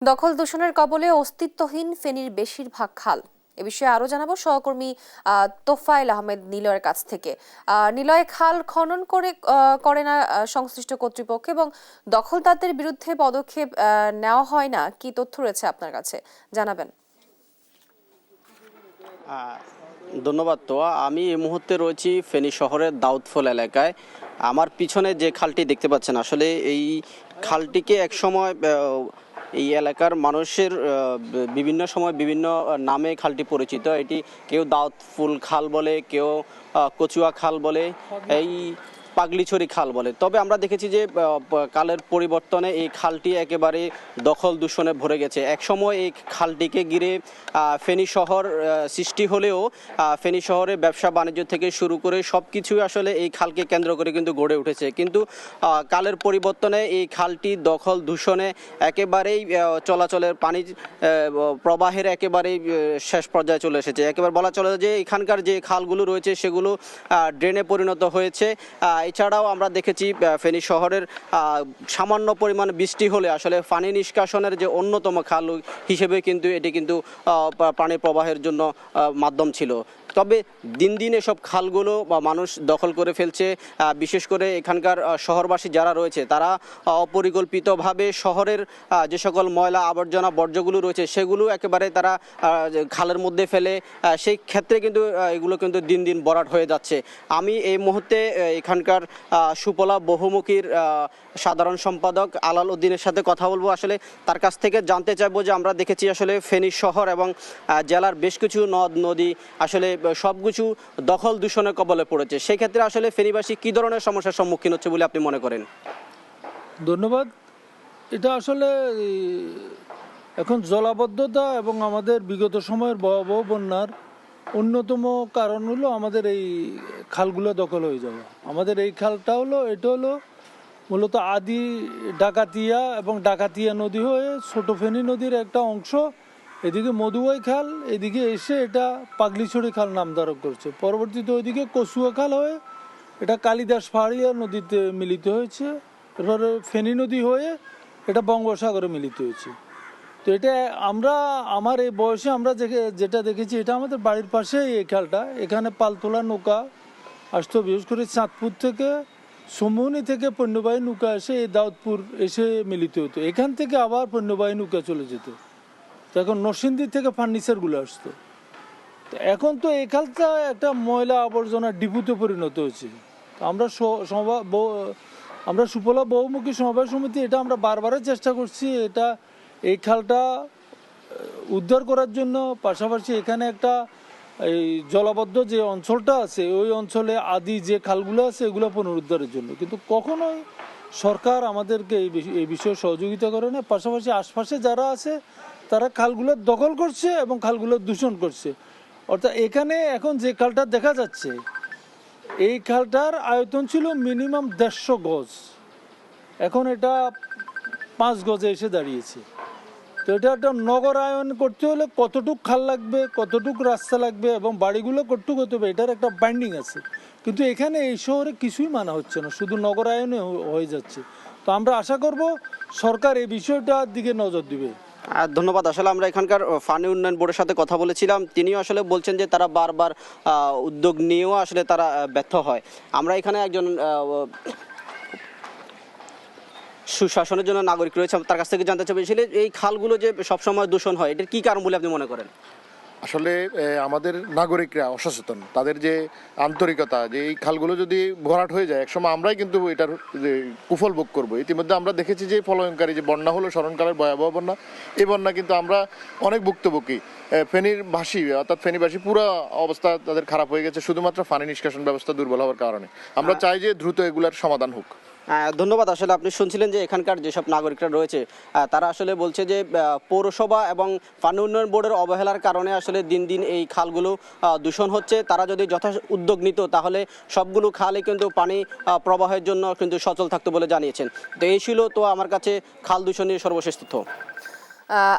দখল দূষণের কবলে অস্তিত্বহীন ফেনীর বেশিরভাগ খাল। এ বিষয়ে আরো জানাবো সহকর্মী তোফায়েল আহমেদ নিলয়ের কাছ থেকে। নিলয়, খাল খনন করে না সংশ্লিষ্ট কর্তৃপক্ষ এবং দখলদারদের বিরুদ্ধে পদক্ষেপ নেওয়া হয় না, কি তথ্য রয়েছে আপনার কাছে জানাবেন? ধন্যবাদ। তো আমি এই মুহূর্তে রয়েছি ফেনী শহরের দাউদফল এলাকায়। আমার পিছনে যে খালটি দেখতে পাচ্ছেন, আসলে এই খালটিকে একসময় এই এলাকার মানুষের বিভিন্ন সময় বিভিন্ন নামে খালটি পরিচিত। এটি কেউ দাউদফুল খাল বলে, কেউ কচুয়া খাল বলে, এই পাগলিছড়ি খাল বলে। তবে আমরা দেখেছি যে কালের পরিবর্তনে এই খালটি একেবারে দখল দূষণে ভরে গেছে। একসময় এই খালটিকে ঘিরে ফেনী শহর সৃষ্টি হলেও ফেনী শহরে ব্যবসা বাণিজ্য থেকে শুরু করে সব কিছুই আসলে এই খালকে কেন্দ্র করে কিন্তু গড়ে উঠেছে। কিন্তু কালের পরিবর্তনে এই খালটি দখল দূষণে একেবারেই চলাচলের পানি প্রবাহের একেবারেই শেষ পর্যায়ে চলে এসেছে। একেবারে বলা চলে যে এখানকার যে খালগুলো রয়েছে সেগুলো ড্রেনে পরিণত হয়েছে। এছাড়াও আমরা দেখেছি ফেনী শহরের সামান্য পরিমাণ বৃষ্টি হলে আসলে পানি নিষ্কাশনের যে অন্যতম খাল হিসেবে কিন্তু এটি কিন্তু পানি প্রবাহের জন্য মাধ্যম ছিল। তবে দিন দিন এসব খালগুলো মানুষ দখল করে ফেলছে। বিশেষ করে এখানকার শহরবাসী যারা রয়েছে তারা অপরিকল্পিতভাবে শহরের যে সকল ময়লা আবর্জনা বর্জ্যগুলো রয়েছে সেগুলো একেবারে তারা খালের মধ্যে ফেলে। সেই ক্ষেত্রে কিন্তু এগুলো কিন্তু দিন দিন ভরাট হয়ে যাচ্ছে। আমি এই মুহূর্তে এখানকার সুপলা বহুমুখীর সাধারণ সম্পাদক আলাল উদ্দিনের সাথে কথা বলবো। আসলে তার কাছ থেকে জানতে চাইবো যে আমরা দেখেছি আসলে ফেনী শহর এবং জেলার বেশ কিছু নদ নদী আসলে সবকিছু দখল দূষণের কবলে পড়েছে। সেই ক্ষেত্রে আসলে ফেনীবাসী কি ধরনের সমস্যার সম্মুখীন হচ্ছে বলে আপনি মনে করেন? ধন্যবাদ। এটা আসলে এখন জলাবদ্ধতা এবং আমাদের বিগত সময়ের ভয়াবহ বন্যার অন্যতম কারণ হলো আমাদের এই খালগুলো দখল হয়ে যাওয়া। আমাদের এই খালটা এটা হলো মূলত আদি ডাকাতিয়া এবং ডাকাতিয়া নদী হয়ে ছোট ফেনী নদীর একটা অংশ, এদিকে মধুবাই খাল, এদিকে এসে এটা পাগলিছড়ি খাল নাম ধারণ করছে। পরবর্তীতে ওইদিকে কচুয়া খাল হয়ে এটা কালিদাস পাহাড়িয়া নদীতে মিলিত হয়েছে। এরপরে ফেনী নদী হয়ে এটা বঙ্গোপসাগরে মিলিত হয়েছে। তো এটা আমার এই বয়সে আমরা যেটা দেখেছি, এটা আমাদের বাড়ির পাশেই এই খালটা। এখানে পালতোলা নৌকা আসতো, বিশেষ করে চাঁদপুর থেকে, সমুনি থেকে পণ্যবাহী নৌকা এসে এই দাউদপুর এসে মিলিত হতো। এখান থেকে আবার পণ্যবাহী নৌকা চলে যেত। তো এখন নরসিংদী থেকে ফার্নিচারগুলো আসতো। তো এখন তো এই খালটা একটা ময়লা আবর্জনা ডিপুতে পরিণত হয়েছে। আমরা সুফলা বহুমুখী সমবায় সমিতি এটা আমরা বারবারই চেষ্টা করছি এই খালটা উদ্ধার করার জন্য। পাশাপাশি এখানে একটা এই জলাবদ্ধ যে অঞ্চলটা আছে ওই অঞ্চলে আদি যে খালগুলো আছে এগুলো পুনরুদ্ধারের জন্য, কিন্তু কখনোই সরকার আমাদেরকে এই বিষয়ে সহযোগিতা করে না। পাশাপাশি আশপাশে যারা আছে তারা খালগুলো দখল করছে এবং খালগুলো দূষণ করছে। অর্থাৎ এখানে এখন যে খালটা দেখা যাচ্ছে, এই খালটার আয়তন ছিল মিনিমাম 150 গজ, এখন এটা 5 গজে এসে দাঁড়িয়েছে। তো এটা একটা নগরায়ন করতে হলে কতটুক খাল লাগবে, কতটুক রাস্তা লাগবে এবং বাড়িগুলো কতটুক হতে হবে, এটার একটা বাইন্ডিং আছে। কিন্তু এখানে এই শহরে কিছুই মানা হচ্ছে না, শুধু নগরায়নে হয়ে যাচ্ছে। তো আমরা আশা করব সরকার এই বিষয়টার দিকে নজর দিবে। ধন্যবাদ। আসলে আমরা এখানকার পানি উন্নয়ন বোর্ডের সাথে কথা বলেছিলাম, তিনিও আসলে বলছেন যে তারা বারবার উদ্যোগ নিয়েও আসলে তারা ব্যর্থ হয়। আমরা এখানে একজন সুশাসনের জন্য নাগরিক রয়েছে, তার কাছ থেকে জানতে চাইছি এই খালগুলো যে সবসময় দূষণ হয় এটার কি কারণ বলে আপনি মনে করেন? আসলে আমাদের নাগরিকরা অসচেতন, তাদের যে আন্তরিকতা, যে এই খালগুলো যদি ভরাট হয়ে যায় একসময় আমরাই কিন্তু এটার কুফল ভোগ করবো। ইতিমধ্যে আমরা দেখেছি যে প্রলয়ঙ্কারী যে বন্যা হলো, স্মরণকালের ভয়াবহ বন্যা, এই বন্যা কিন্তু আমরা অনেক ভুক্তভোগী। ফেনীবাসী অর্থাৎ ফেনীবাসী পুরো অবস্থা তাদের খারাপ হয়ে গেছে শুধুমাত্র পানি নিষ্কাশন ব্যবস্থা দুর্বল হওয়ার কারণে। আমরা চাই যে দ্রুত এগুলার সমাধান হোক। ধন্যবাদ। আসলে আপনি শুনছিলেন যে এখানকার যেসব নাগরিকরা রয়েছে তারা আসলে বলছে যে পৌরসভা এবং পানি উন্নয়ন বোর্ডের অবহেলার কারণে আসলে দিন দিন এই খালগুলো দূষণ হচ্ছে। তারা যদি যথা উদ্যোগ নিত তাহলে সবগুলো খালই কিন্তু পানি প্রবাহের জন্য কিন্তু সচল থাকতো বলে জানিয়েছেন। তো এই ছিল তো আমার কাছে খাল দূষণের সর্বশেষ তথ্য।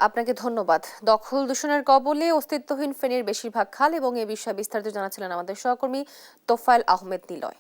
আপনাকে ধন্যবাদ। দখল দূষণের কবলে অস্তিত্বহীন ফেনীর বেশিরভাগ খাল এবং এ বিষয়ে বিস্তারিত জানাচ্ছিলেন আমাদের সহকর্মী তোফায়েল আহমেদ নিলয়।